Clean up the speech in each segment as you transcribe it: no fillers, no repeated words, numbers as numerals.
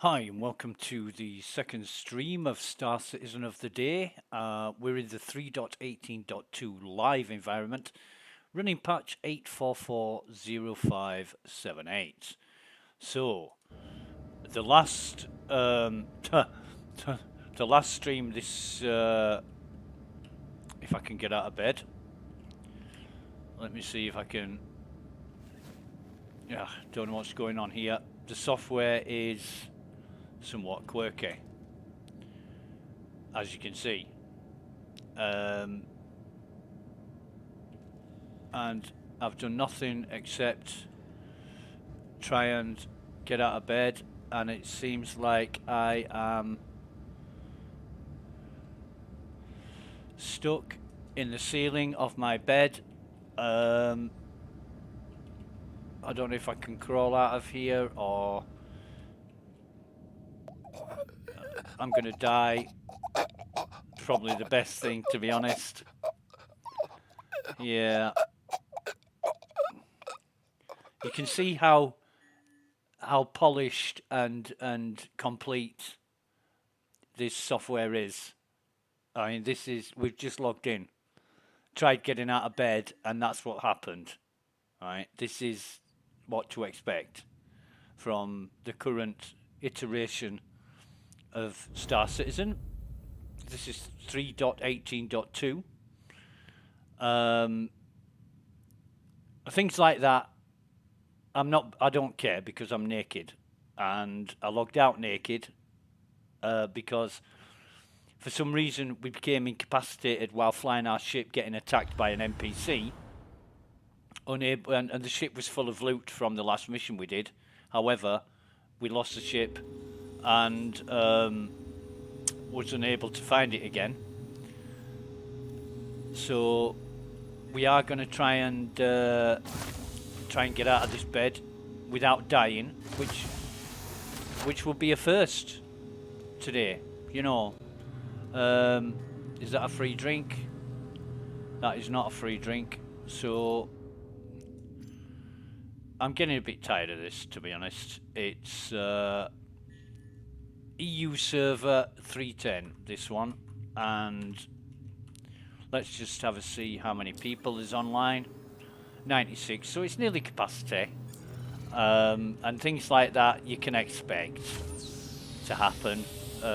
Hi, and welcome to the second stream of Star Citizen of the Day. We're in the 3.18.2 live environment, running patch 8440578. So, the last the last stream, this if I can get out of bed. Let me see if I can. Yeah, don't know what's going on here. The software is somewhat quirky, as you can see, and I've done nothing except try and get out of bed, and it seems like I am stuck in the ceiling of my bed. I don't know if I can crawl out of here or I'm gonna die. Probably the best thing, to be honest. Yeah. You can see how polished and complete this software is. I mean, we've just logged in, tried getting out of bed, and that's what happened. Right? This is what to expect from the current iteration of Star Citizen. This is 3.18.2. Things like that, I don't care because I'm naked, and I logged out naked because for some reason we became incapacitated while flying our ship, getting attacked by an NPC. Unable, and the ship was full of loot from the last mission we did. However, we lost the ship and was unable to find it again. So we are going to try and get out of this bed without dying, which will be a first today. You know, is that a free drink? That is not a free drink. So I'm getting a bit tired of this, to be honest. It's EU server 310, this one, and let's just have a see how many people is online. 96, so it's nearly capacity, and things like that you can expect to happen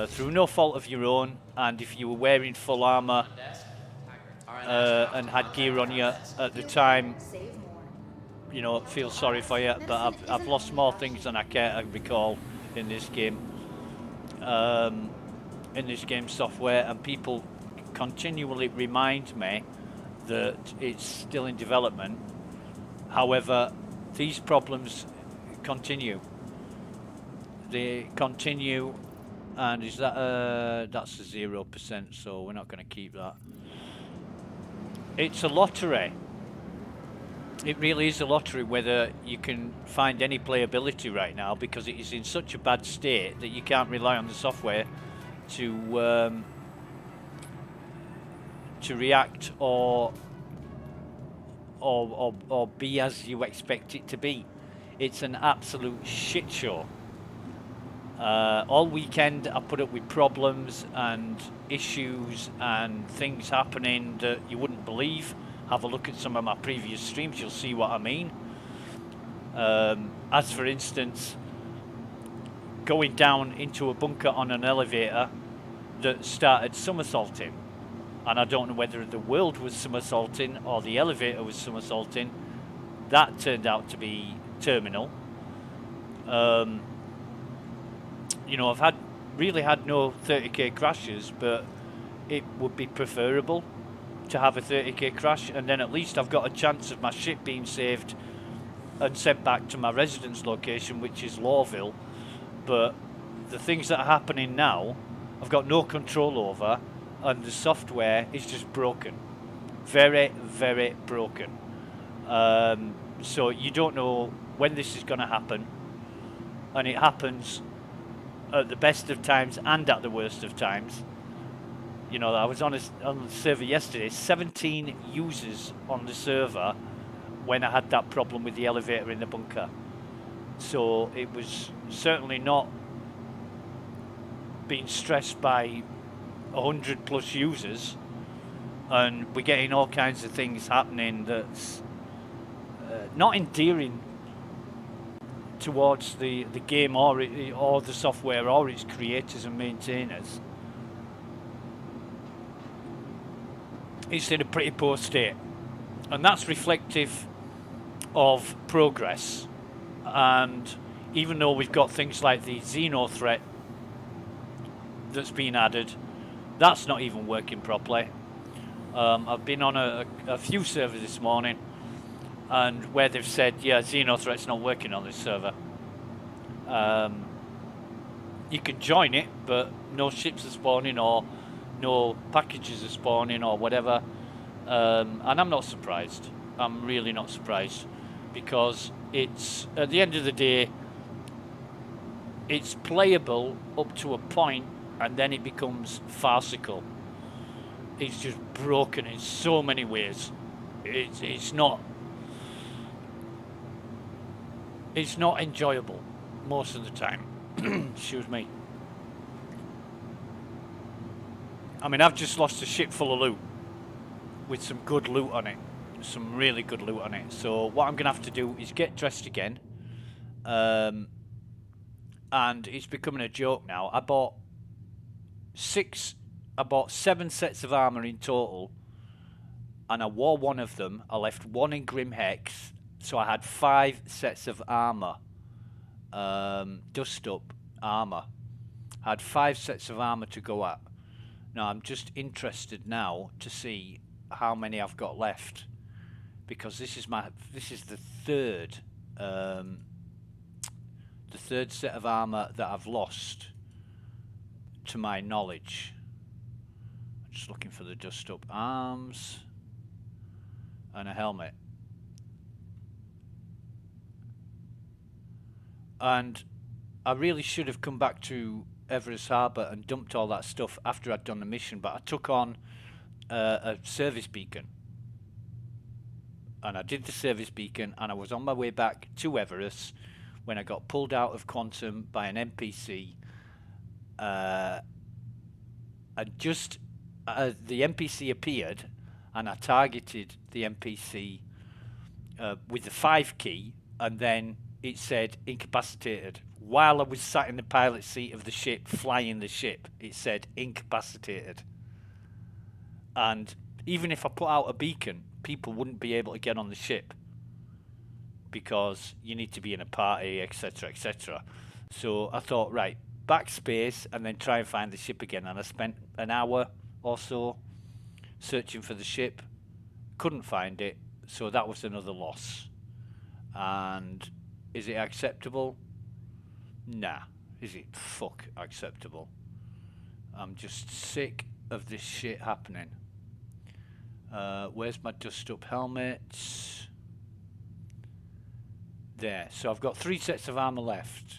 through no fault of your own. And if you were wearing full armor and had gear on you at the time, you know, feel sorry for you, but I've lost more things than I care to recall in this game. In this game software, and people continually remind me that it's still in development. However, these problems continue. They continue, and is that that's a 0%, so we're not going to keep that. It's a lottery. It really is a lottery whether you can find any playability right now, because it is in such a bad state that you can't rely on the software to react or be as you expect it to be. It's an absolute shit show. All weekend I put up with problems and issues and things happening that you wouldn't believe. Have a look at some of my previous streams, you'll see what I mean. As for instance, going down into a bunker on an elevator that started somersaulting. And I don't know whether the world was somersaulting or the elevator was somersaulting. That turned out to be terminal. You know, I've really had no 30k crashes, but it would be preferable to have a 30k crash, and then at least I've got a chance of my ship being saved and sent back to my residence location, which is Lawville. But the things that are happening now, I've got no control over, and the software is just broken. Very, very broken. So you don't know when this is going to happen, and it happens at the best of times and at the worst of times. You know, I was on the server yesterday, 17 users on the server when I had that problem with the elevator in the bunker. So it was certainly not being stressed by 100 plus users, and we're getting all kinds of things happening that's not endearing towards the game or the software or its creators and maintainers. It's in a pretty poor state, and that's reflective of progress. And even though we've got things like the Xeno threat that's been added, that's not even working properly. I've been on a few servers this morning, and where they've said, yeah, Xeno threat's not working on this server. You can join it, but no ships are spawning or no packages are spawning or whatever. And I'm not surprised. I'm really not surprised, because it's, at the end of the day, it's playable up to a point, and then it becomes farcical. It's just broken in so many ways. It's not enjoyable most of the time. Excuse me. I mean, I've just lost a ship full of loot with some good loot on it, some really good loot on it. So what I'm gonna have to do is get dressed again, and it's becoming a joke now. I bought 7 sets of armor in total, and I wore one of them. I left one in Grim Hex, so I had 5 sets of armor, dust up armor. I had 5 sets of armor to go at. Now I'm just interested now to see how many I've got left, because this is the third set of armor that I've lost to my knowledge. I'm just looking for the dust up arms and a helmet. And I really should have come back to Everest Harbour and dumped all that stuff after I'd done the mission, but I took on a service beacon, and I did the service beacon, and I was on my way back to Everest when I got pulled out of Quantum by an NPC. And just the NPC appeared, and I targeted the NPC with the 5 key, and then it said incapacitated. While I was sat in the pilot seat of the ship, flying the ship, it said incapacitated. And even if I put out a beacon, people wouldn't be able to get on the ship, because you need to be in a party, etc, etc. So I thought, right, backspace and then try and find the ship again. And I spent an hour or so searching for the ship, couldn't find it, so that was another loss. And is it acceptable? Nah. Is it fuck acceptable? I'm just sick of this shit happening. Where's my dust up helmet? There. So I've got 3 sets of armor left,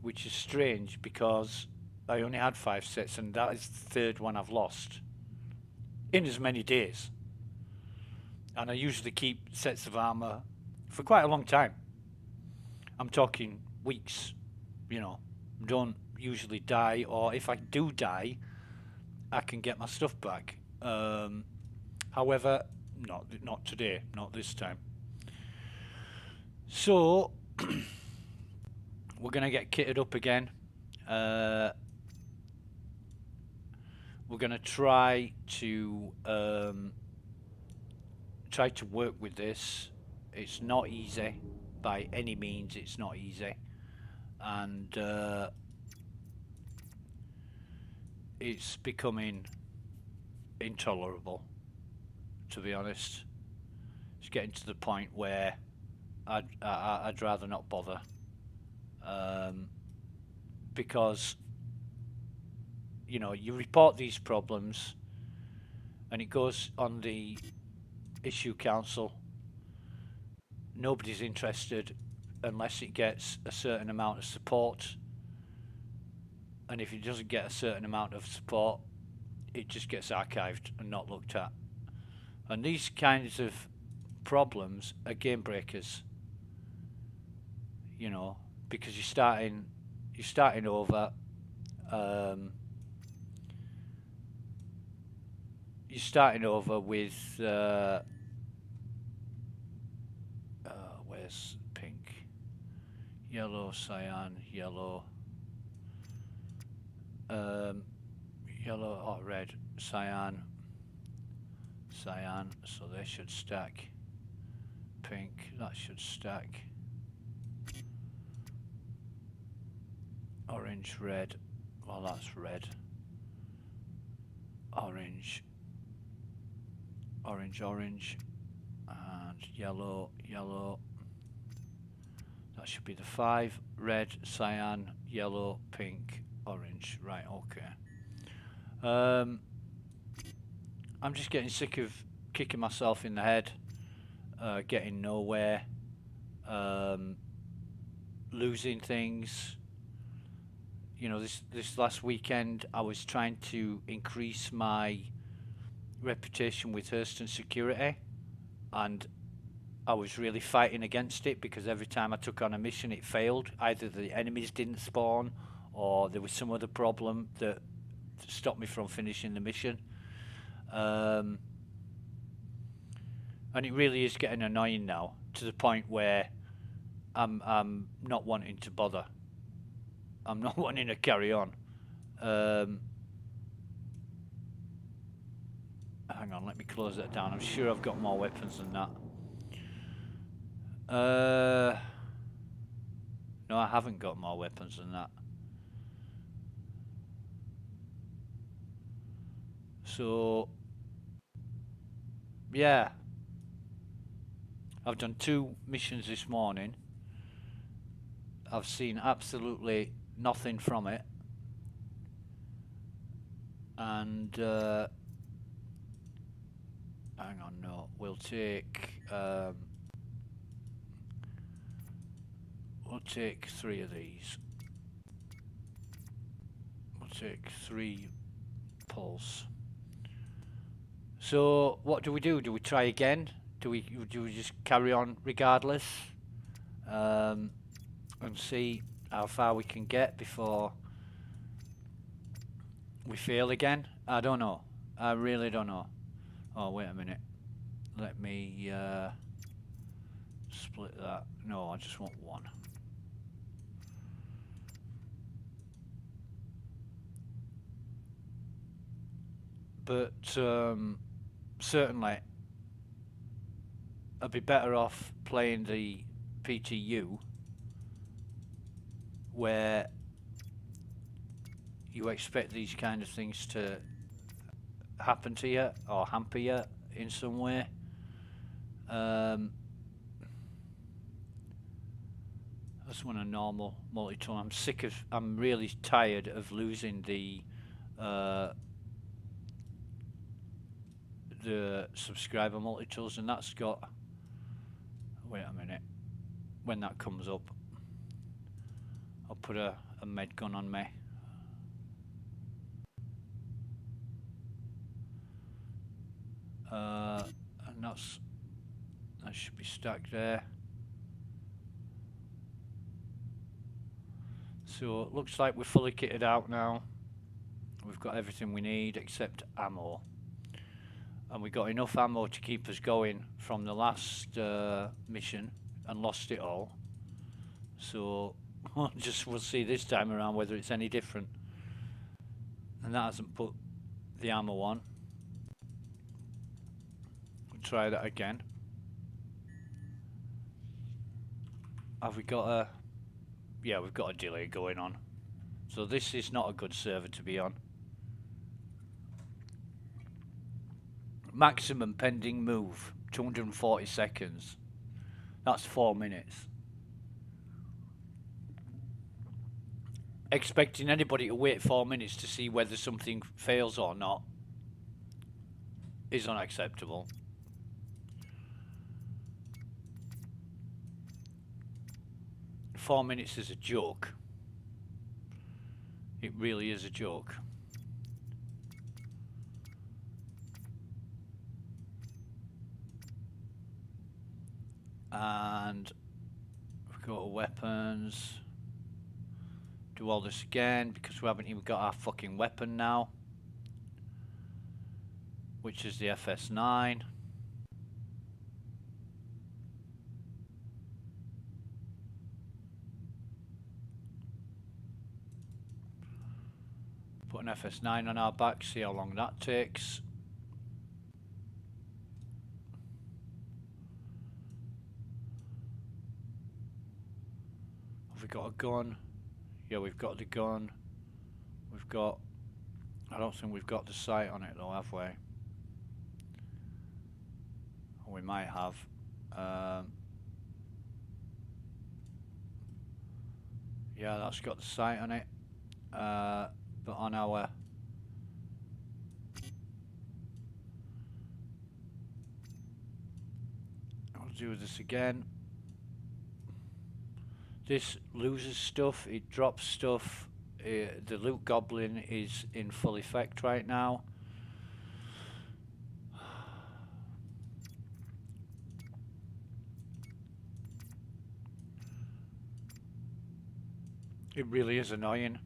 which is strange because I only had 5 sets, and that is the 3rd one I've lost in as many days. And I usually keep sets of armor for quite a long time. I'm talking weeks, you know. Don't usually die, or if I do die, I can get my stuff back. However, not today, not this time. So we're gonna get kitted up again. We're gonna try to work with this. It's not easy by any means. It's not easy, and it's becoming intolerable, to be honest. It's getting to the point where I'd rather not bother, because, you know, you report these problems and it goes on the issue council. Nobody's interested unless it gets a certain amount of support, and if it doesn't get a certain amount of support, it just gets archived and not looked at. And these kinds of problems are game breakers, you know, because you're starting you're starting over. You're starting over with where's pink, yellow, cyan, yellow, yellow or red, cyan, cyan, so they should stack. Pink, that should stack. Orange, red, well that's red. Orange, orange, orange, and yellow, yellow. That should be the 5. Red, cyan, yellow, pink, orange. Right, okay. I'm just getting sick of kicking myself in the head, getting nowhere, losing things. You know, this last weekend I was trying to increase my reputation with Hurston Security, and I was really fighting against it because every time I took on a mission it failed. Either the enemies didn't spawn or there was some other problem that stopped me from finishing the mission. And it really is getting annoying now, to the point where I'm not wanting to bother. I'm not wanting to carry on. Hang on, let me close that down. I'm sure I've got more weapons than that. No, I haven't got more weapons than that. So, yeah. I've done 2 missions this morning. I've seen absolutely nothing from it. And, hang on, no, we'll take 3 of these. We'll take 3 pulse. So what do we do? Do we try again? Do we just carry on regardless, and see how far we can get before we fail again? I don't know. I really don't know. Oh, wait a minute. Let me split that. No, I just want 1. But certainly I'd be better off playing the PTU, where you expect these kind of things to happen to you or hamper you in some way. I just want a normal multi-tool. I'm really tired of losing the subscriber multi-tools, and that's got, wait a minute, when that comes up I'll put a med gun on me. And that should be stacked there. So it looks like we're fully kitted out now. We've got everything we need except ammo. And we got enough ammo to keep us going from the last mission and lost it all. So we'll see this time around whether it's any different. And that hasn't put the ammo on. We'll try that again. Have we got a... Yeah, we've got a delay going on. So this is not a good server to be on. Maximum pending move, 240 seconds. That's 4 minutes. Expecting anybody to wait 4 minutes to see whether something fails or not is unacceptable. Four minutes is a joke. It really is a joke. And we've got weapons. Do all this again because we haven't even got our fucking weapon now, which is the FS9. Put an FS9 on our back, see how long that takes. Have we got a gun? Yeah, we've got the gun. We've got... I don't think we've got the sight on it though, have we? Or we might have. Yeah, that's got the sight on it. But on our... I'll do this again. This loses stuff, it drops stuff. The loot goblin is in full effect right now. It really is annoying.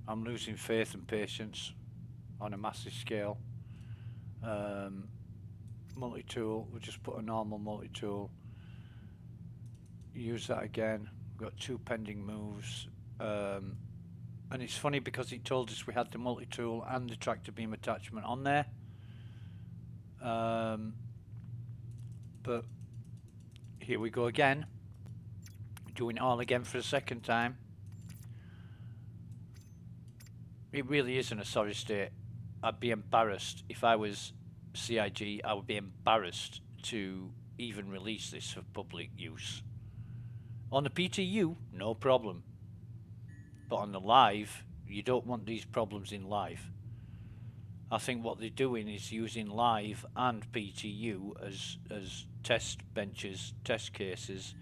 I'm losing faith and patience on a massive scale. Multi-tool, we'll just put a normal multi-tool. Use that again. We've got 2 pending moves. And it's funny because it told us we had the multi-tool and the tractor beam attachment on there. But here we go again. Doing it all again for a second time. It really is in a sorry state. I'd be embarrassed if I was CIG. I would be embarrassed to even release this for public use. On the PTU, no problem. But on the live, you don't want these problems in live. I think what they're doing is using live and PTU as test benches, test cases.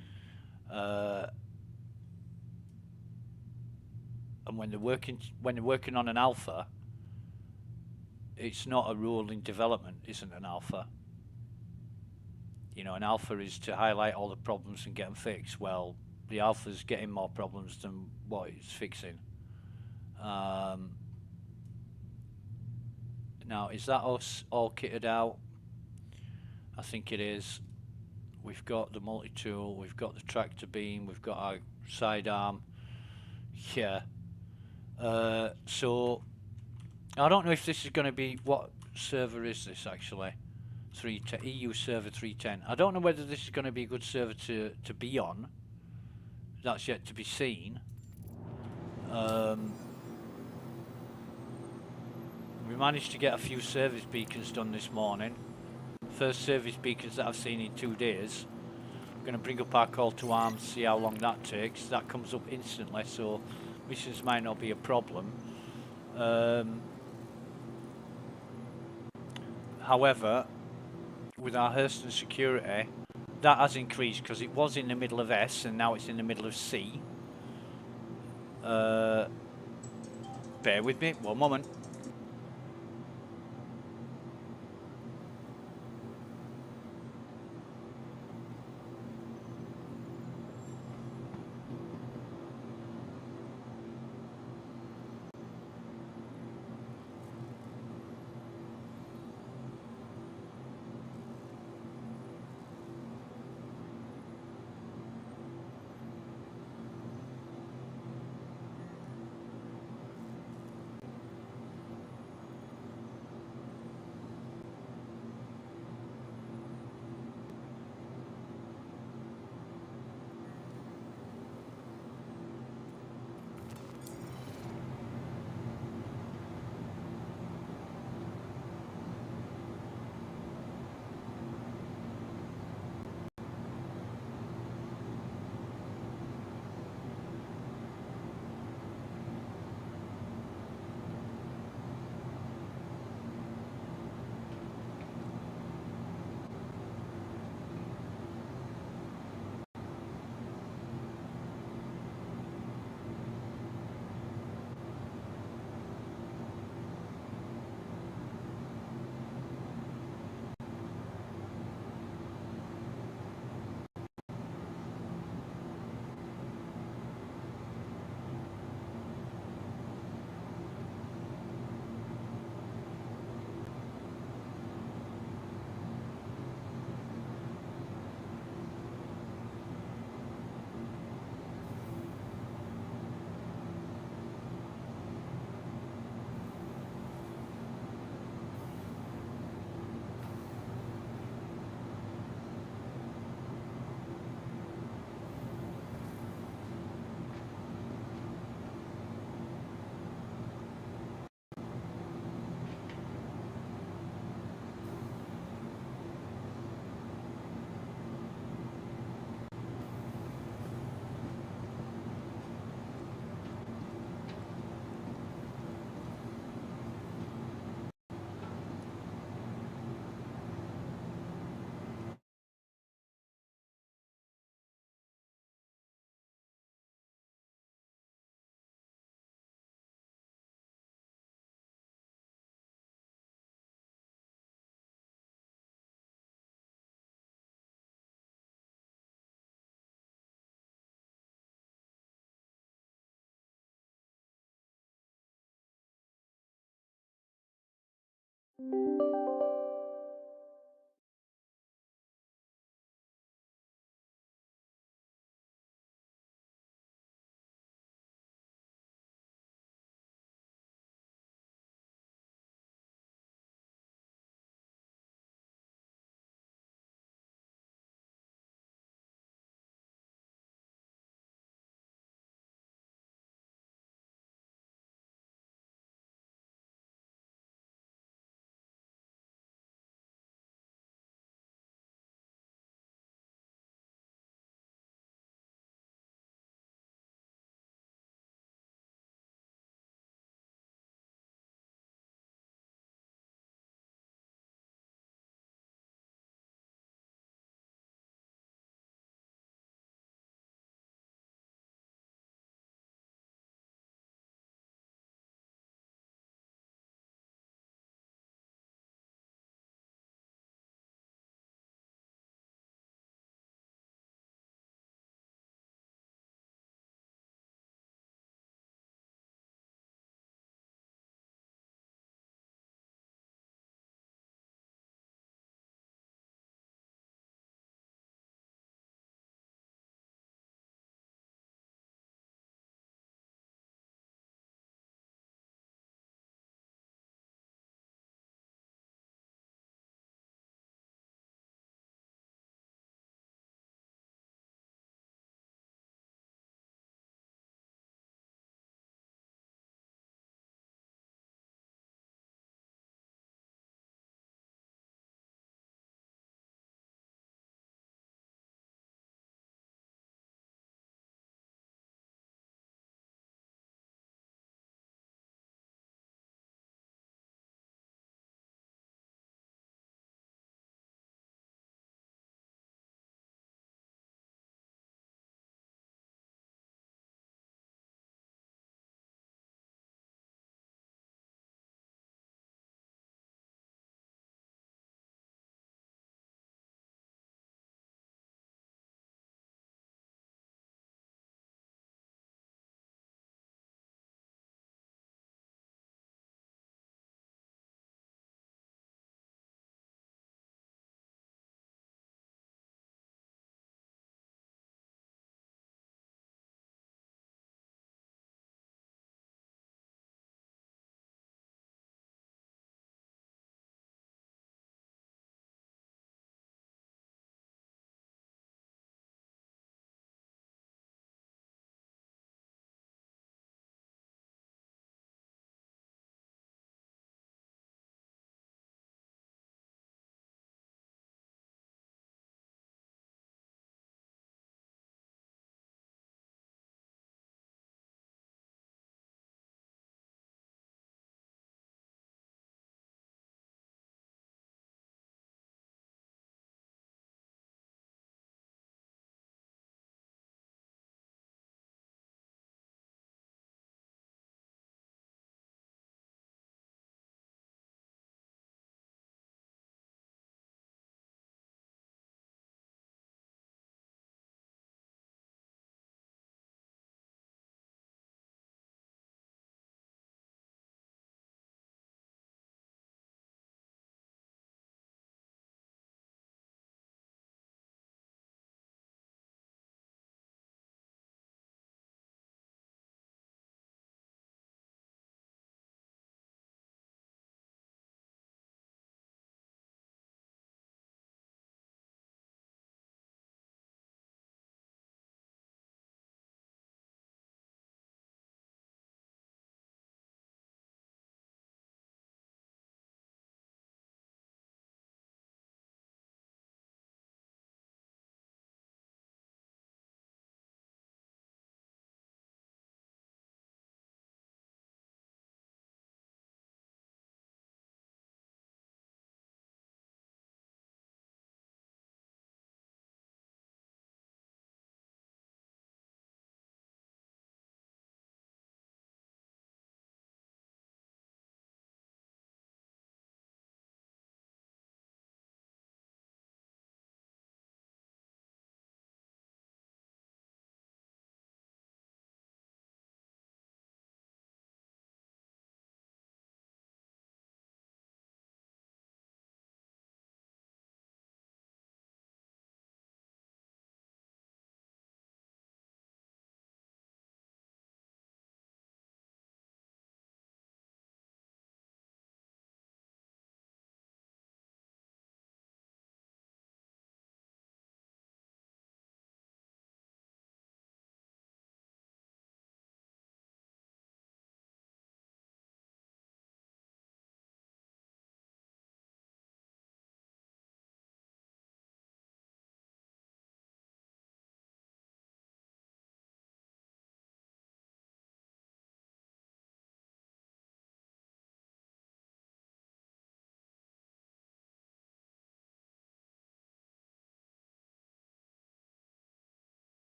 And when they're working on an alpha, it's not a rule in development, isn't an alpha. You know, an alpha is to highlight all the problems and get them fixed. Well, the alpha's getting more problems than what it's fixing. Now, is that us all kitted out? I think it is. We've got the multi-tool, we've got the tractor beam, we've got our sidearm. Yeah. So, I don't know if this is going to be... What server is this, actually? EU server 310. I don't know whether this is going to be a good server to be on. That's yet to be seen. We managed to get a few service beacons done this morning. First service beacons that I've seen in 2 days. I'm going to bring up our call to arms, see how long that takes. That comes up instantly, so missions might not be a problem. However, with our Hurston security, that has increased because it was in the middle of S and now it's in the middle of C. Bear with me, one moment.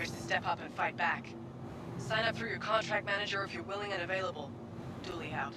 others to step up and fight back. Sign up through your contract manager if you're willing and available. Duly out.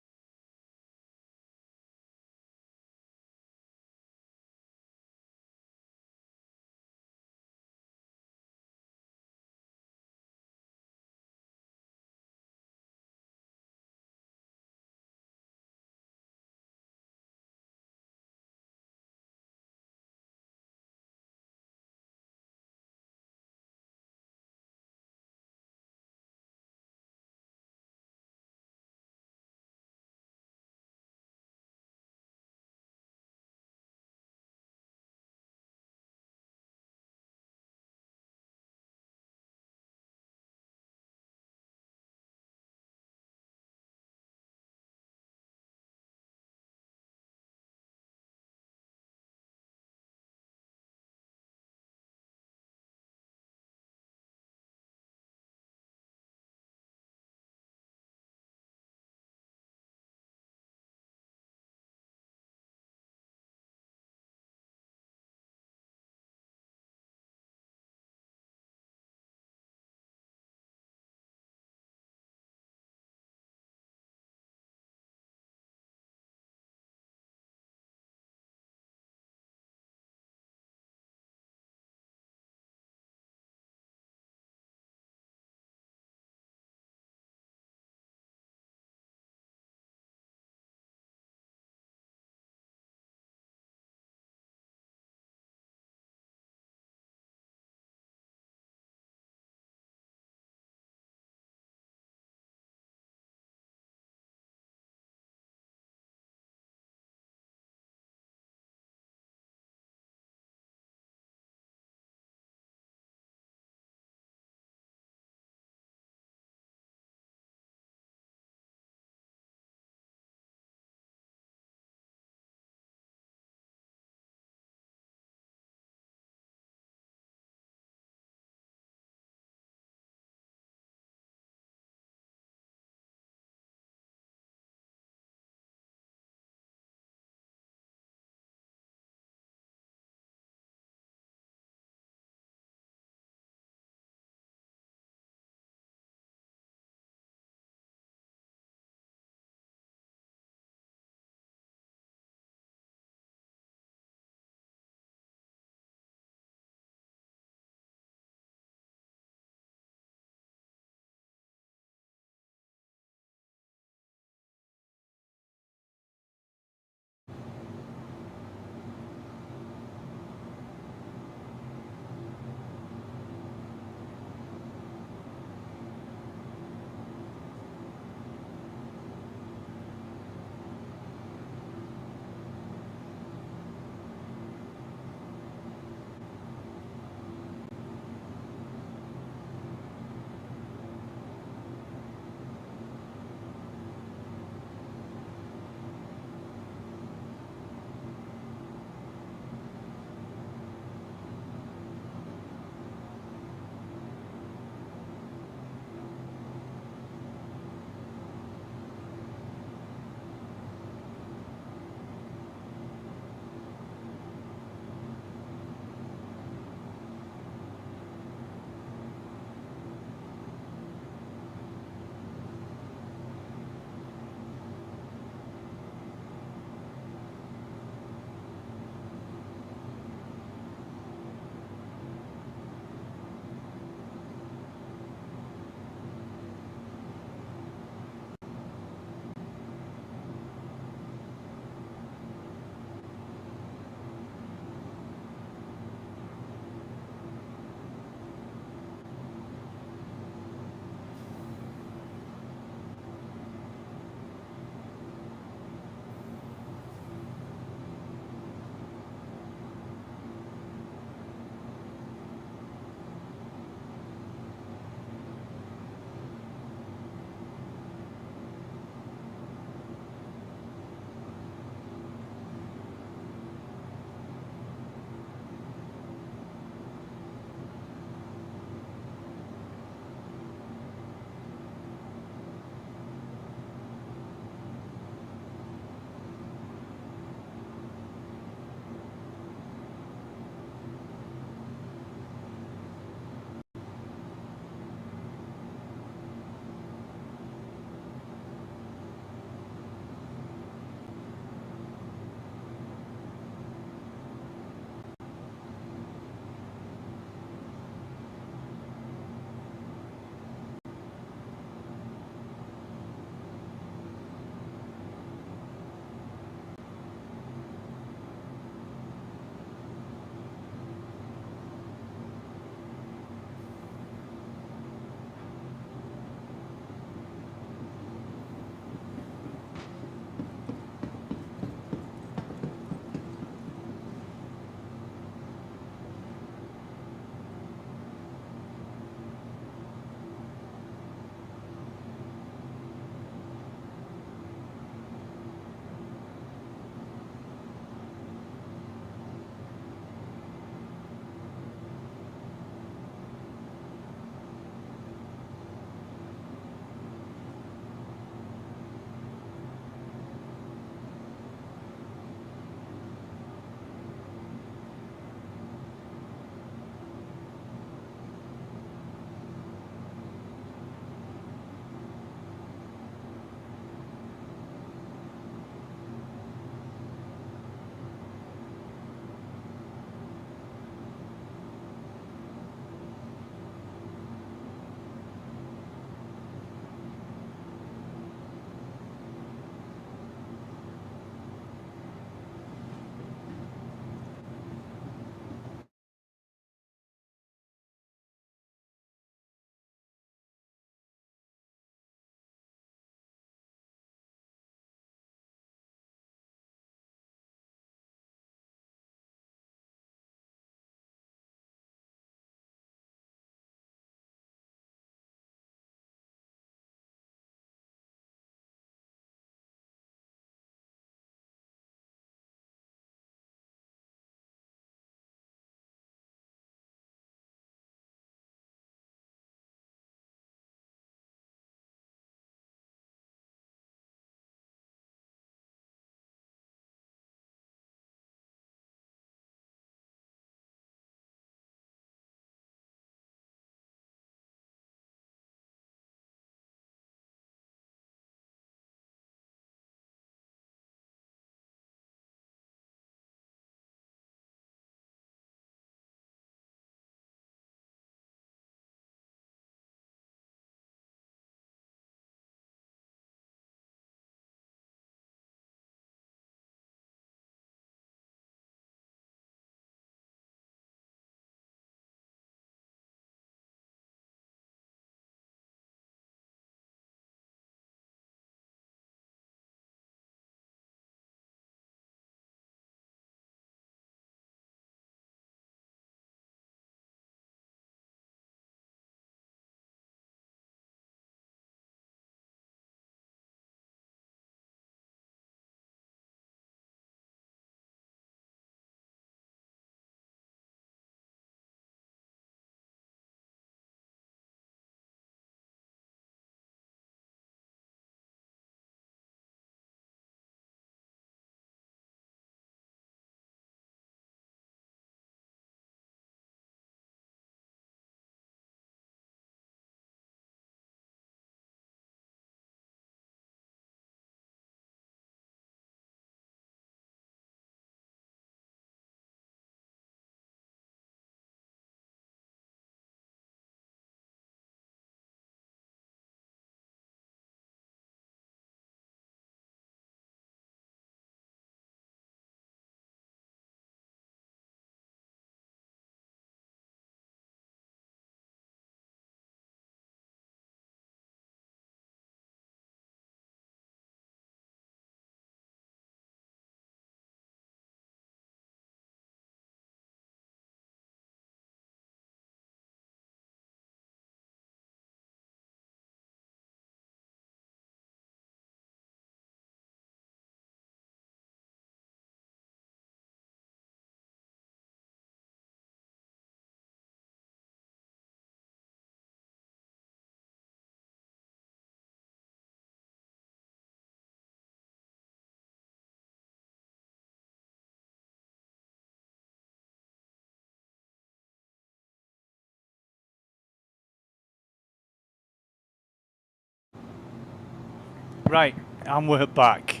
Right, and we're back.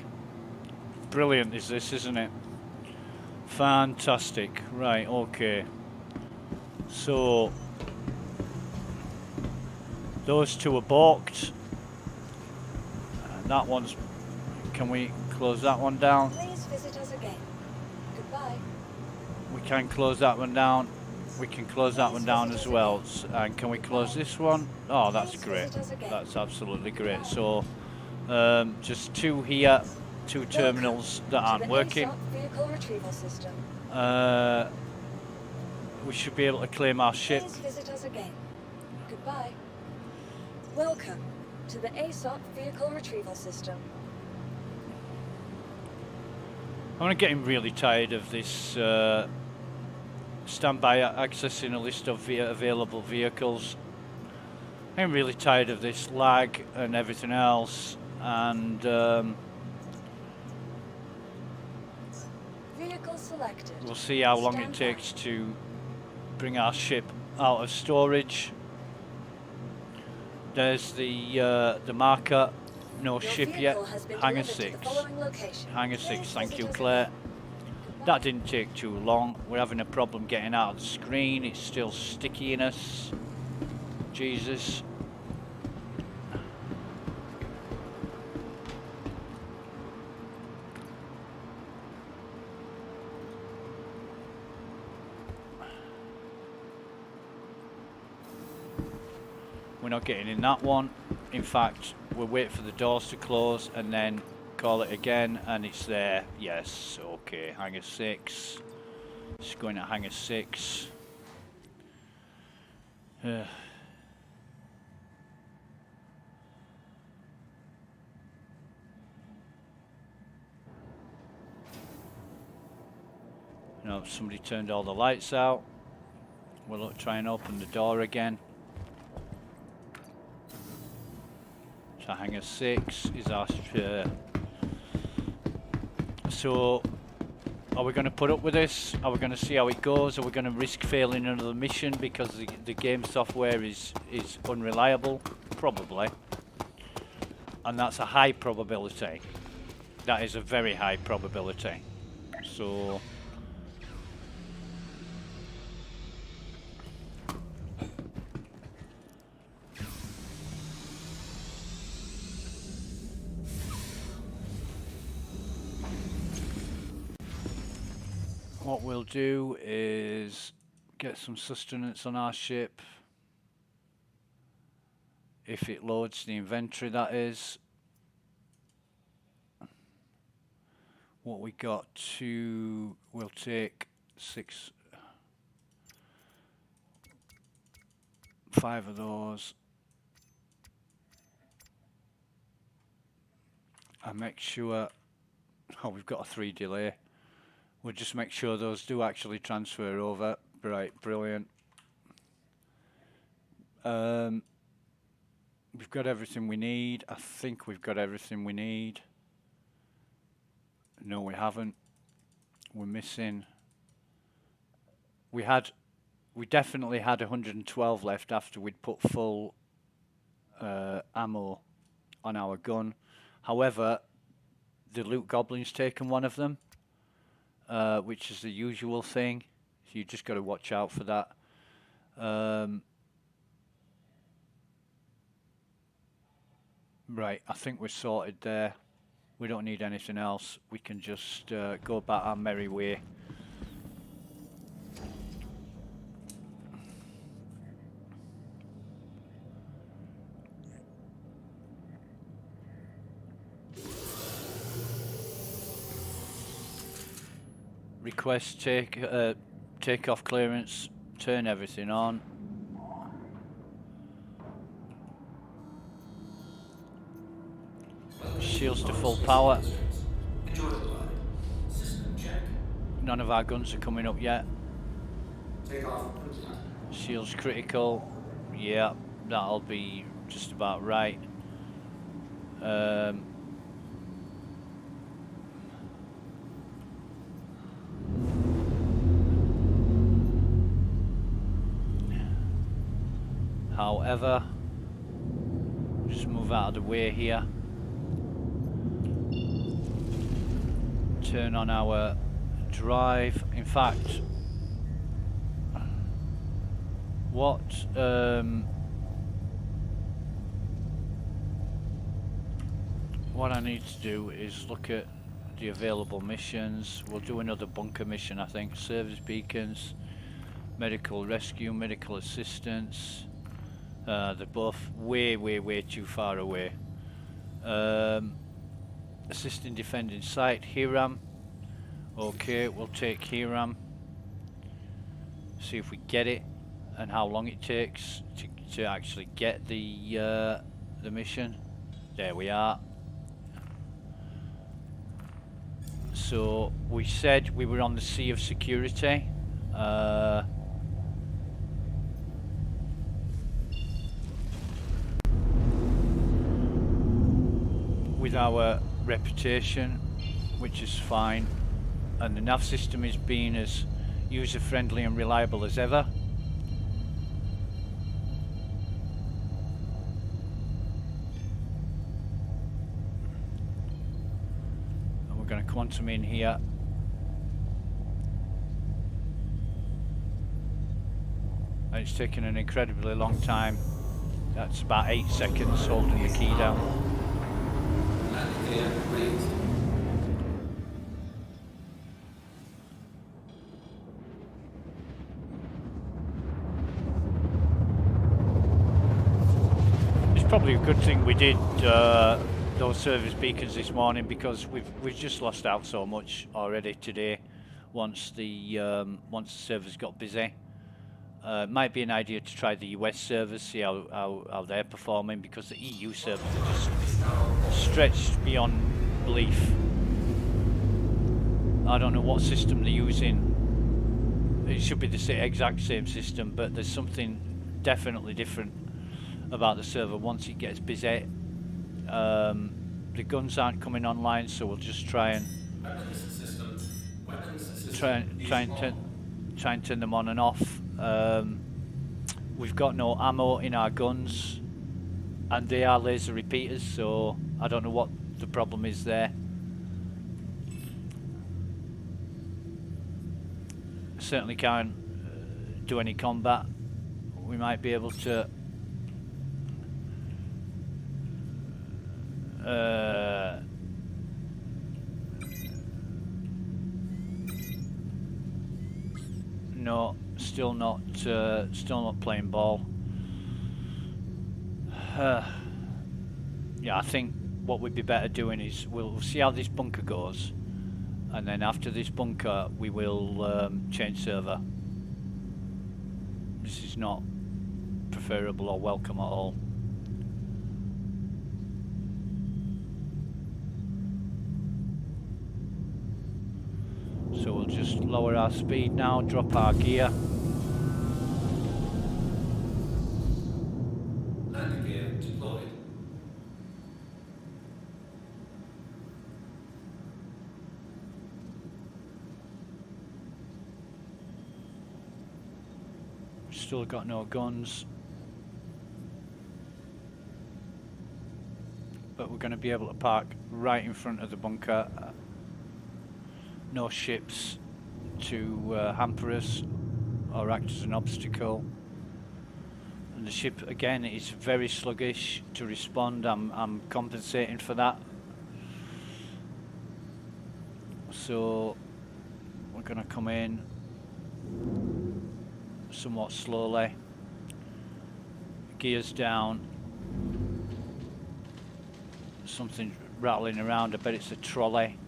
Brilliant is this, isn't it? Fantastic. Right, okay. So those two are balked. That one's... Can we close that one down? Please visit us again. Goodbye. We can close that one down. We can close that one down as well. And can we close this one? Oh, that's great. That's absolutely great. So just two here, two terminals that aren't working. Vehicle retrieval system. We should be able to claim our ship. Please visit us again. Goodbye. Welcome to the ASOP vehicle retrieval system. I'm getting really tired of this standby accessing a list of available vehicles. I'm really tired of this lag and everything else, and vehicle selected. We'll see how long it takes to bring our ship out of storage. There's the marker. No ship yet. Hangar 6. Hangar 6, thank you, Claire. That didn't take too long. We're having a problem getting out of the screen. It's still stickiness. Jesus. We're not getting in that one. In fact, we'll wait for the doors to close and then call it again, and it's there. Yes, okay. Hangar 6. It's going to Hangar 6. No, somebody turned all the lights out. We'll try and open the door again. So Hangar 6 is our... So, are we going to put up with this? Are we going to see how it goes? Are we going to risk failing another mission because the game software is unreliable? Probably. And that's a high probability. That is a very high probability. So... what we'll do is get some sustenance on our ship. If it loads the inventory, that is. What we got to, we'll take 5 of those. And make sure, oh, we've got a 3 delay. We'll just make sure those do actually transfer over. Right, brilliant. We've got everything we need. I think we've got everything we need. No, we haven't. We're missing. We definitely had 112 left after we'd put full ammo on our gun. However, the loot goblin's taken one of them. Which is the usual thing, so you just got to watch out for that. Right, I think we're sorted there. We don't need anything else. We can just go about our merry way. Request takeoff clearance, turn everything on. Shields to full power. None of our guns are coming up yet. Shields critical. Yeah, that'll be just about right. However, just move out of the way here. turn on our drive. In fact, what I need to do is look at the available missions. We'll do another bunker mission, I think. Service beacons, medical rescue, medical assistance. They're both way too far away. Assisting defending site, Hiram. Okay, we'll take Hiram. See if we get it and how long it takes to actually get the mission. There we are. So we said we were on the Sea of Security. With our reputation, which is fine, and the nav system is being as user friendly and reliable as ever. And we're going to quantum in here. And it's taken an incredibly long time. That's about 8 seconds holding the key down. It's probably a good thing we did those service beacons this morning, because we've just lost out so much already today. Once the servers got busy, it might be an idea to try the US servers, see how they're performing, because the EU servers are just stretched beyond belief. I don't know what system they're using. It should be the exact same system, but there's something definitely different about the server once it gets busy. The guns aren't coming online, so we'll just try and turn them on and off. We've got no ammo in our guns, and they are laser repeaters, so I don't know what the problem is there. Certainly can't do any combat. We might be able to no, still not playing ball. Yeah, I think what we'd be better doing is we'll see how this bunker goes, and then after this bunker we will change server. This is not preferable or welcome at all. So we'll just lower our speed now, drop our gear. Landing gear deployed. Still got no guns, but we're going to be able to park right in front of the bunker. No ships to hamper us or act as an obstacle. And the ship again is very sluggish to respond. I'm compensating for that. So we're going to come in somewhat slowly. Gears down. Something rattling around. I bet it's a trolley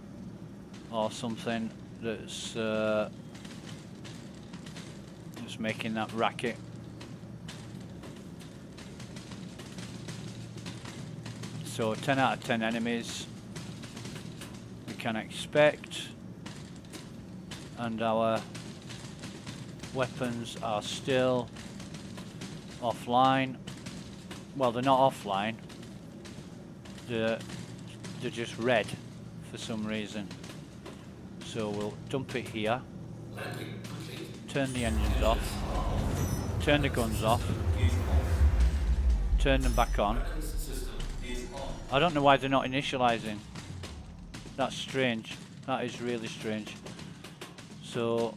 or something that's making that racket. So 10 out of 10 enemies we can expect, and our weapons are still offline. Well, they're not offline, they're just red for some reason. So we'll dump it here, turn the engines off, turn the guns off, turn them back on. I don't know why they're not initializing. That's strange. That is really strange. So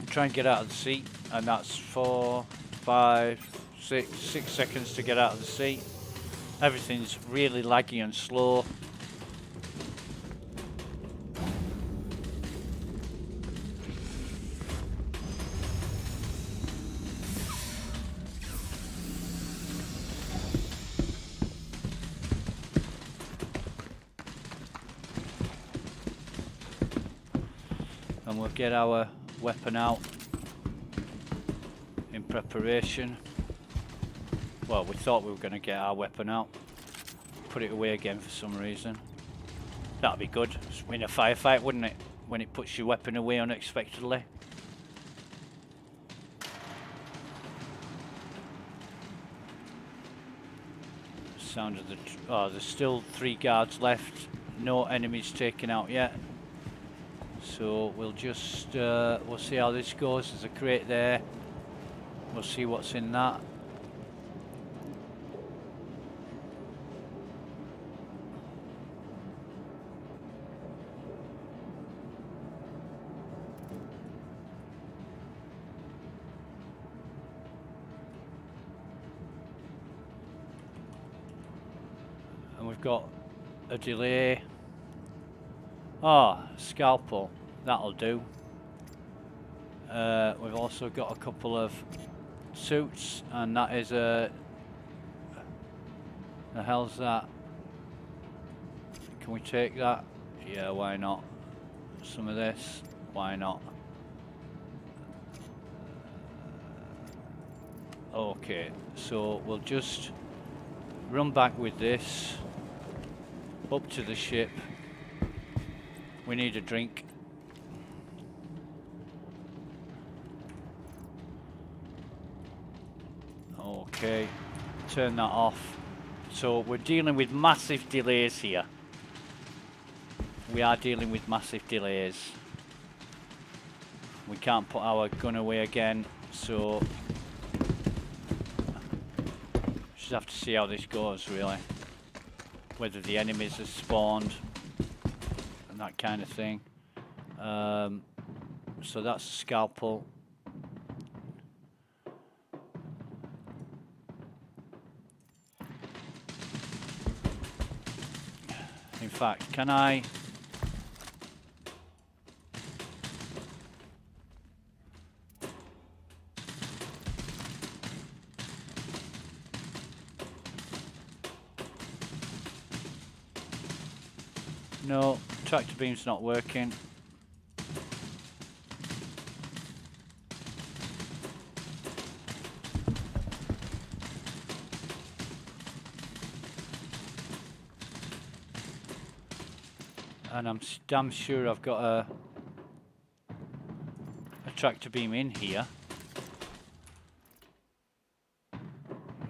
try and get out of the seat, and that's 4, 5, 6 seconds to get out of the seat. Everything's really laggy and slow. And we'll get our weapon out in preparation. Well, we thought we were going to get our weapon out. Put it away again for some reason. That'd be good in a firefight, wouldn't it? When it puts your weapon away unexpectedly. Sound of the... Oh, there's still 3 guards left. No enemies taken out yet. So we'll just... we'll see how this goes. There's a crate there. We'll see what's in that. And we've got a delay. Oh, scalpel. That'll do. We've also got a couple of suits, and that is a... The hell's that? Can we take that? Yeah, why not? Some of this, why not? Okay, so we'll just run back with this up to the ship. We need a drink. Okay, turn that off. So we're dealing with massive delays here. We are dealing with massive delays. We can't put our gun away again, so just have to see how this goes, really. Whether the enemies have spawned and that kind of thing. So that's a scalpel. In fact, can I... No, tractor beam's not working. And I'm damn sure I've got a tractor beam in here.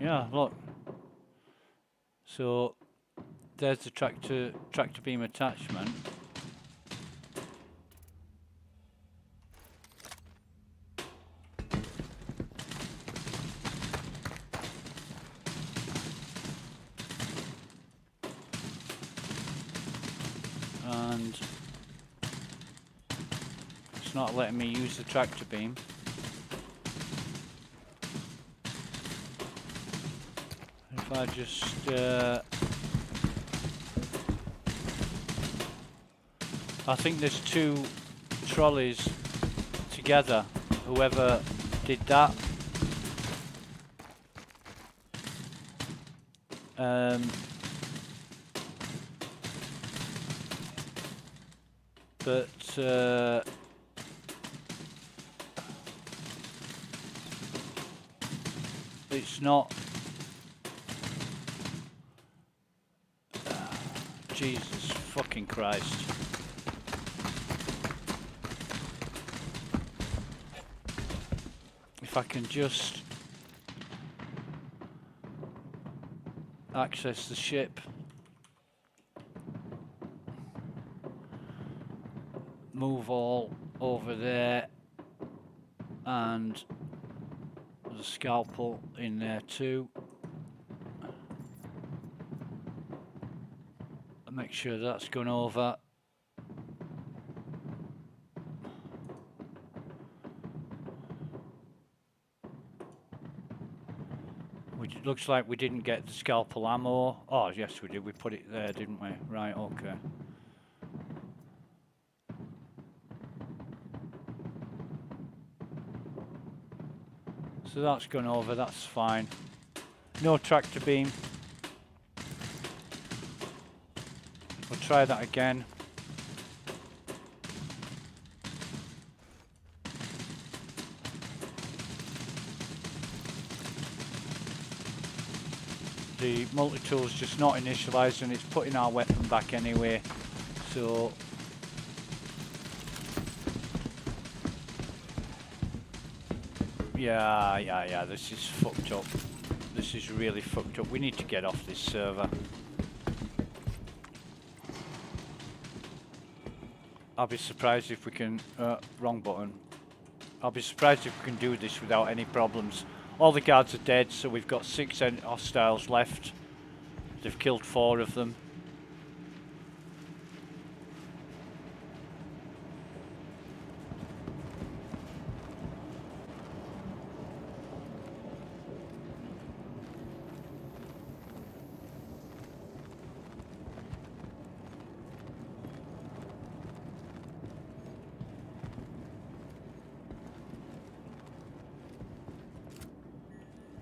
Yeah, look. So there's the tractor beam attachment. And it's not letting me use the tractor beam. If I just I think there's 2 trolleys together, whoever did that. But it's not... Jesus fucking Christ. If I can just access the ship. Move all over there, and there's a scalpel in there too. Make sure that's gone over. Which looks like we didn't get the scalpel ammo. Oh, yes we did. We put it there, didn't we? Right, okay. So that's gone over, that's fine. No tractor beam. We'll try that again. The multi-tool's just not initialized and it's putting our weapon back anyway. So yeah, this is fucked up. This is really fucked up. We need to get off this server. I'll be surprised if we can... wrong button. I'll be surprised if we can do this without any problems. All the guards are dead, so we've got 6 hostiles left. They've killed 4 of them.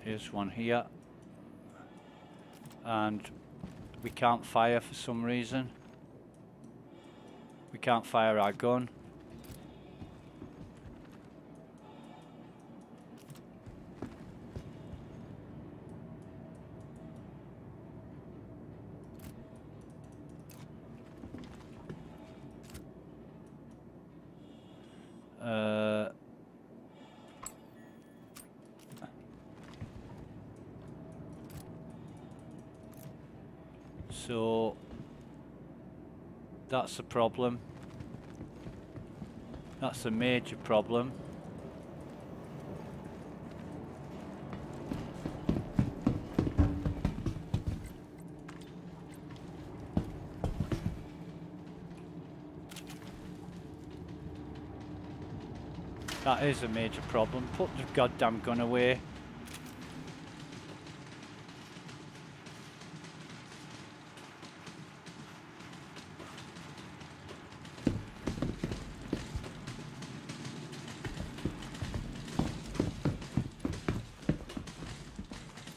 Here's one here. And we can't fire for some reason. We can't fire our gun. So that's a problem. That's a major problem. That is a major problem. Put the goddamn gun away.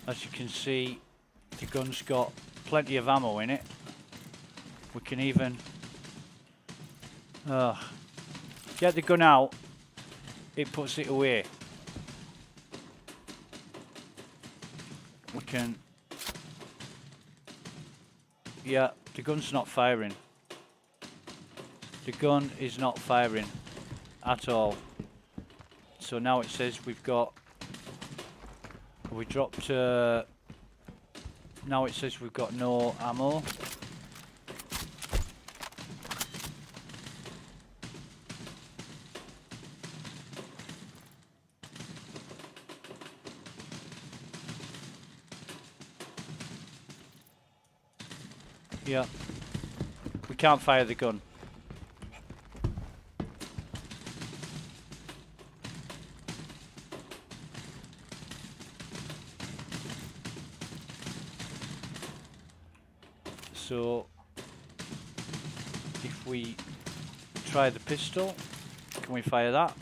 As you can see, the gun's got plenty of ammo in it. We can even get the gun out, it puts it away. We can, yeah, the gun's not firing. The gun is not firing at all. So now it says we've got, we dropped, now it says we've got no ammo. Yeah, we can't fire the gun. So if we try the pistol, can we fire that?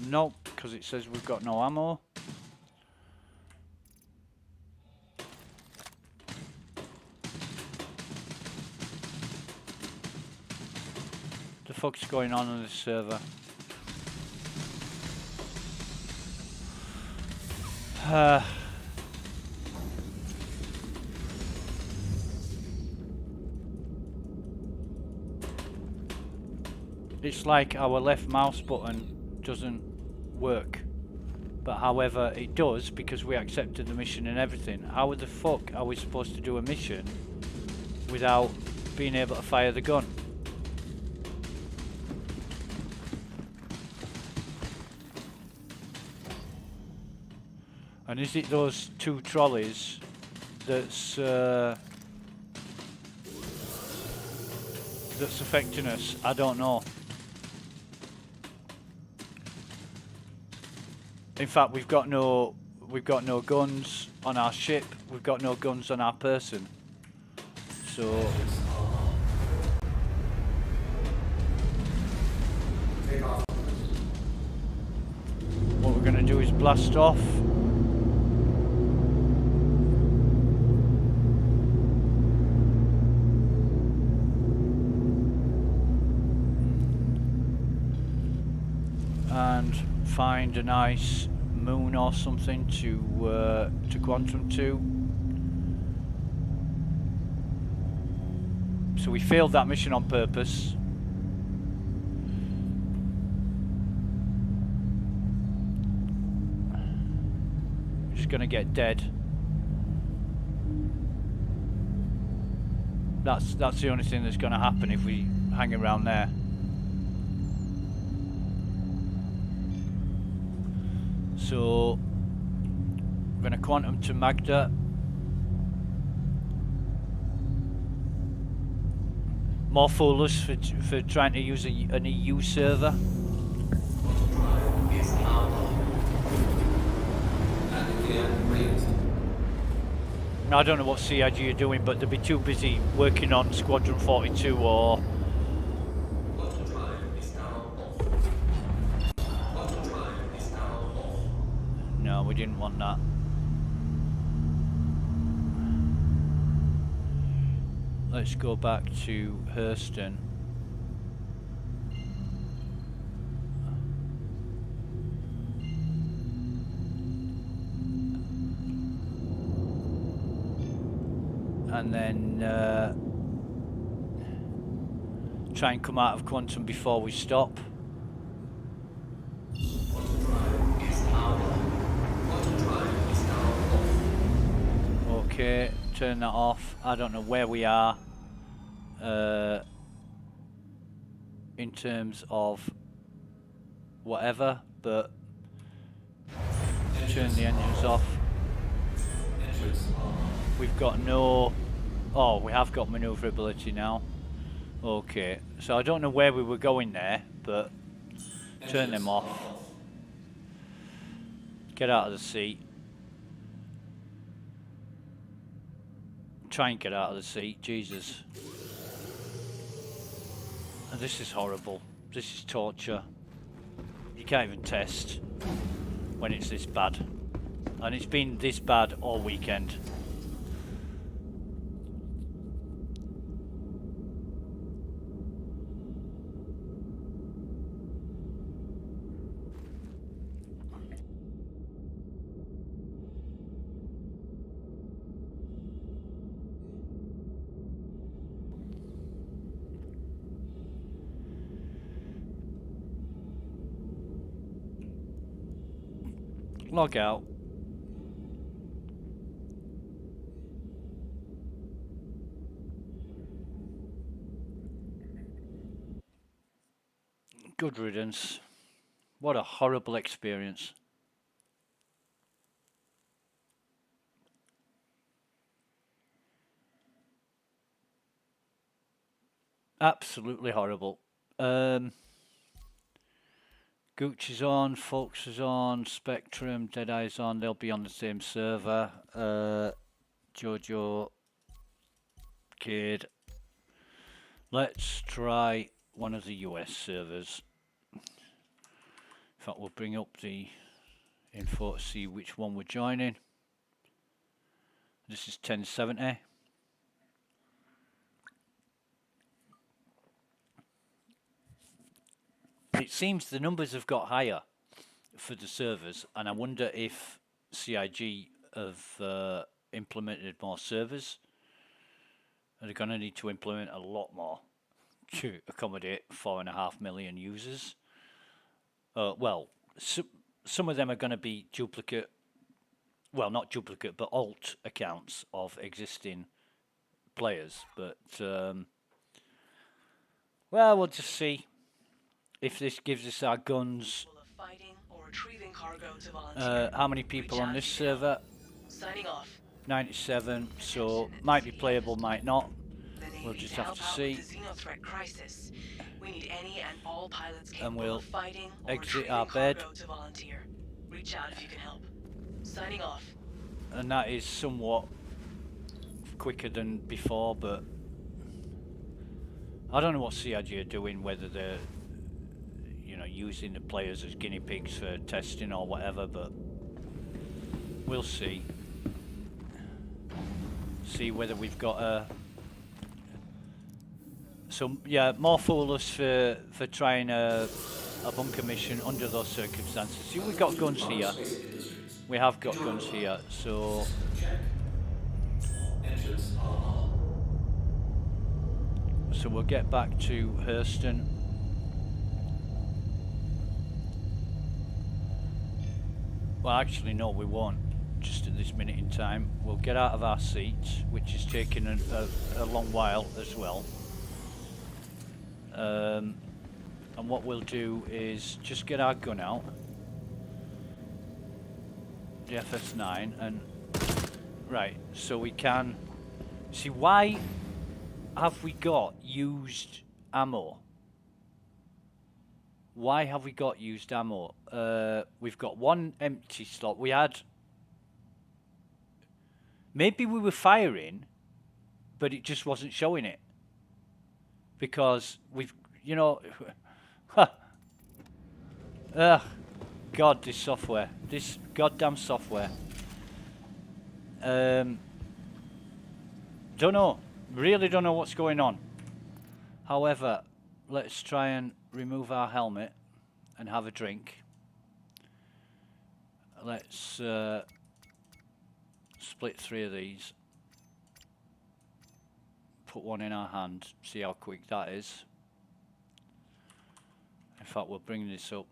Nope, because it says we've got no ammo. The fuck's going on this server? It's like our left mouse button doesn't work, but however it does because we accepted the mission and everything. How the fuck are we supposed to do a mission without being able to fire the gun? And is it those 2 trolleys that's that's affecting us? I don't know. In fact, we've got no guns on our ship. We've got no guns on our person. So what we're going to do is blast off. And find a nice moon or something to quantum to. So we failed that mission on purpose. We're just gonna get dead. That's the only thing that's gonna happen if we hang around there. So we're gonna quantum to Magda. More foolish for trying to use an EU server. Now, I don't know what CIG are doing, but they'll be too busy working on Squadron 42 or... No, we didn't want that. Let's go back to Hurston. And then try and come out of Quantum before we stop. Okay, turn that off. I don't know where we are in terms of whatever, but turn the engines off. We've got no... Oh, we have got maneuverability now. Okay, so I don't know where we were going there, but turn them off. Get out of the seat. Try and get out of the seat, Jesus. This is horrible. This is torture. You can't even test when it's this bad. And it's been this bad all weekend. Log out. Good riddance. What a horrible experience. Absolutely horrible. Gooch is on, Fox is on, Spectrum, Deadeye's on, they'll be on the same server. Jojo, Kid. Let's try one of the US servers. In fact, we'll bring up the info to see which one we're joining. This is 1070. It seems the numbers have got higher for the servers, and I wonder if CIG have implemented more servers. They're going to need to implement a lot more to accommodate 4.5 million users. Well, some of them are going to be duplicate, well, not duplicate, but alt accounts of existing players. But, well, we'll just see if this gives us our guns. How many people on this server? Signing off. 97, so might be playable, might not. We'll need just to have to help out see. with the Xenothreat crisis. We need any and all pilots And capable we'll of fighting or exit retrieving our bed. cargo to volunteer. Reach out if you can help. Signing off. And that is somewhat quicker than before, but I don't know what CIG are doing, whether they're, you know, using the players as guinea pigs for testing or whatever, but we'll see. See whether we've got a... So, yeah, more fool us for trying a bunker mission under those circumstances. See, we've got guns here. We have got guns here, so... Check. Engines are on. So we'll get back to Hurston. Well, actually, no, we won't. Just at this minute in time. We'll get out of our seats, which is taking a long while as well. And what we'll do is just get our gun out. The FS9 and... Right, so we can... See, why have we got used ammo? Why have we got used ammo? We've got one empty slot. We had... Maybe we were firing, but it just wasn't showing it. Because we've, you know... God, this software. This goddamn software. Don't know. Really don't know what's going on. However, let's try and remove our helmet and have a drink. Let's split 3 of these. Put one in our hand. See how quick that is. In fact, we'll bring this up.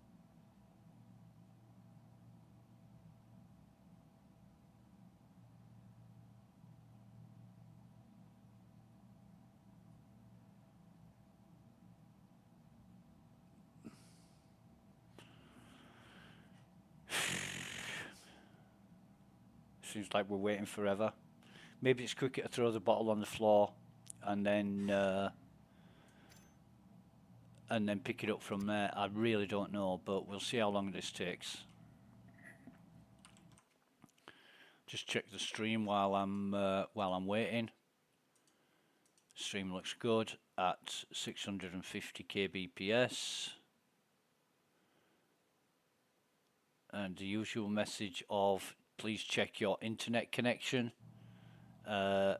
Seems like we're waiting forever. Maybe it's quicker to throw the bottle on the floor and then pick it up from there. I really don't know, but we'll see how long this takes. Just check the stream while I'm waiting. Stream looks good at 650 kbps. And the usual message of please check your internet connection. No.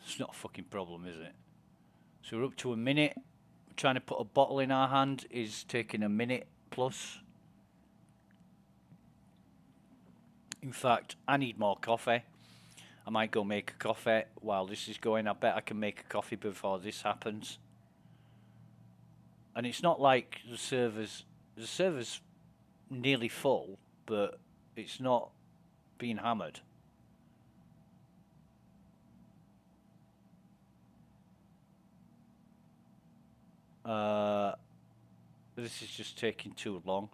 It's not a fucking problem, is it? So we're up to a minute. Trying to put a bottle in our hand is taking a minute plus. In fact, I need more coffee. I might go make a coffee while this is going. I bet I can make a coffee before this happens. And it's not like the server's nearly full, but it's not being hammered. This is just taking too long.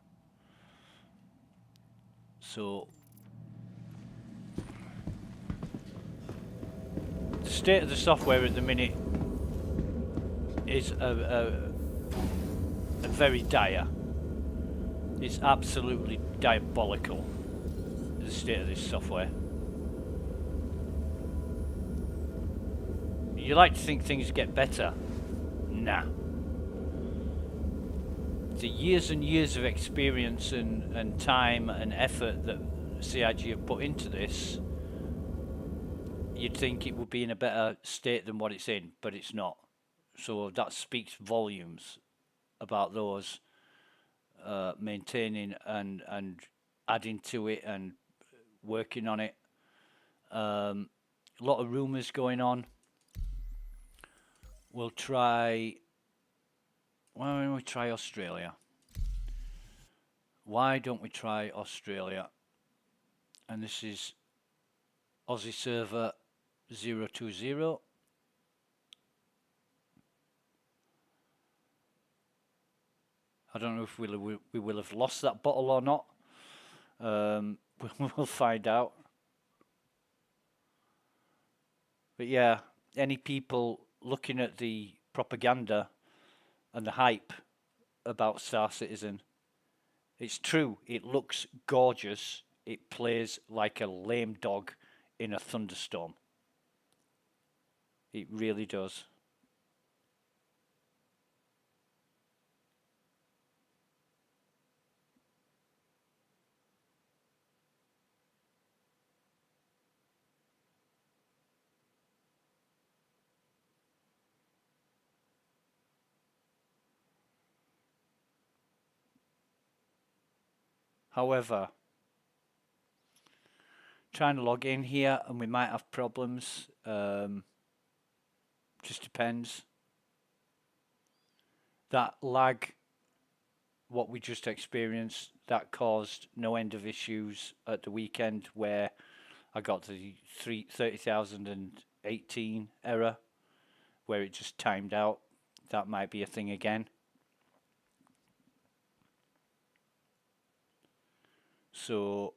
So the state of the software at the minute is a very dire. It's absolutely diabolical, the state of this software. You like to think things get better? Nah. The years and years of experience and time and effort that CIG have put into this, you'd think it would be in a better state than what it's in, but it's not. So that speaks volumes about those maintaining and adding to it and working on it. A lot of rumours going on. We'll try... Why don't we try Australia? Why don't we try Australia? And this is Aussie server 020. I don't know if we will have lost that bottle or not. We'll find out. But yeah, any people looking at the propaganda and the hype about Star Citizen, it's true. It looks gorgeous. It plays like a lame dog in a thunderstorm. It really does. However, trying to log in here and we might have problems. Just depends. That lag, what we just experienced, that caused no end of issues at the weekend where I got the 30,018 error where it just timed out. That might be a thing again. So,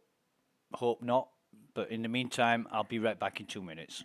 hope not. But in the meantime, I'll be right back in 2 minutes.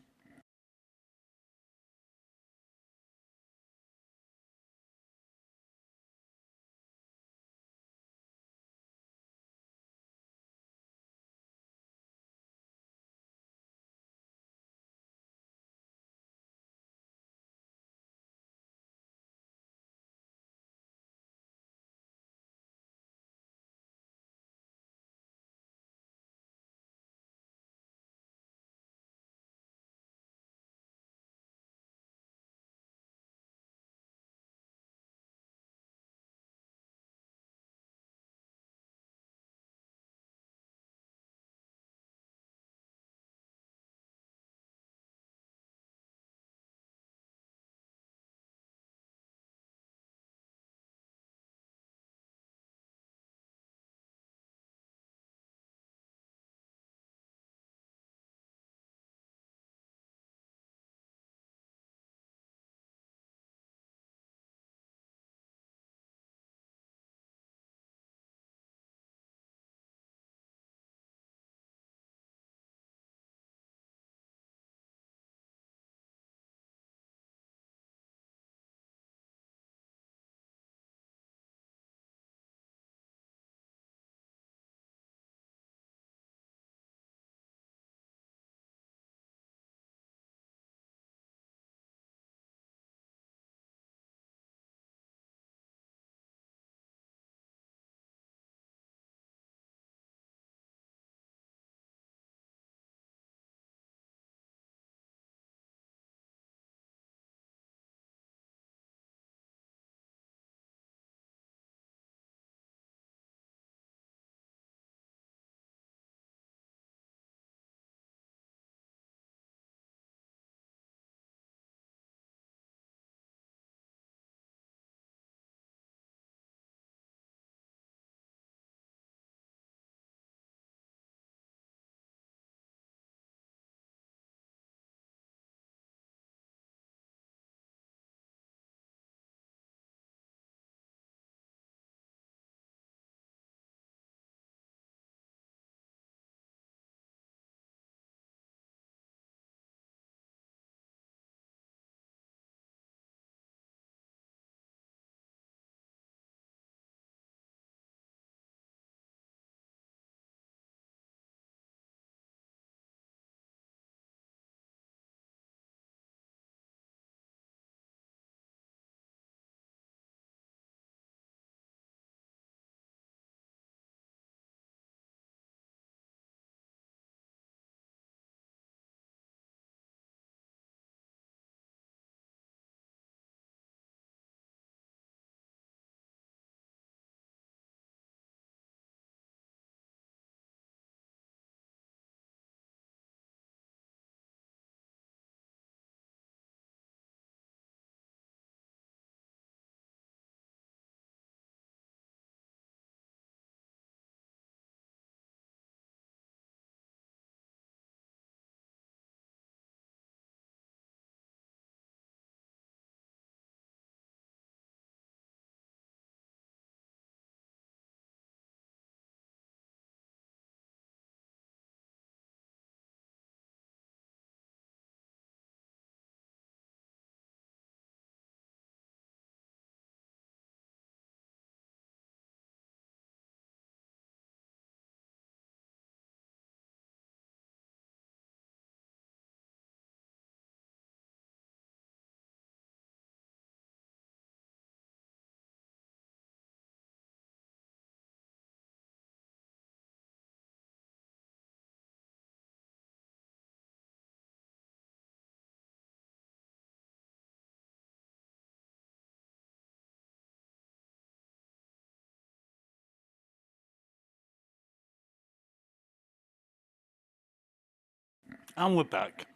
And we're back.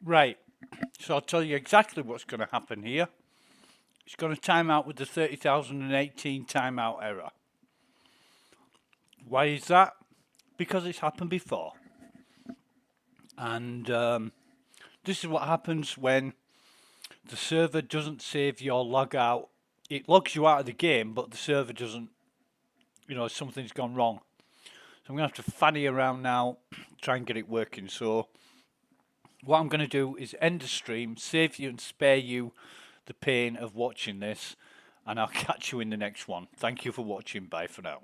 Right, so I'll tell you exactly what's going to happen here. It's going to time out with the 30,018 timeout error. Why is that? Because it's happened before. And this is what happens when the server doesn't save your logout. It logs you out of the game, but the server doesn't, you know, something's gone wrong. So I'm going to have to fanny around now, try and get it working. So what I'm going to do is end the stream, save you and spare you the pain of watching this, and I'll catch you in the next one. Thank you for watching. Bye for now.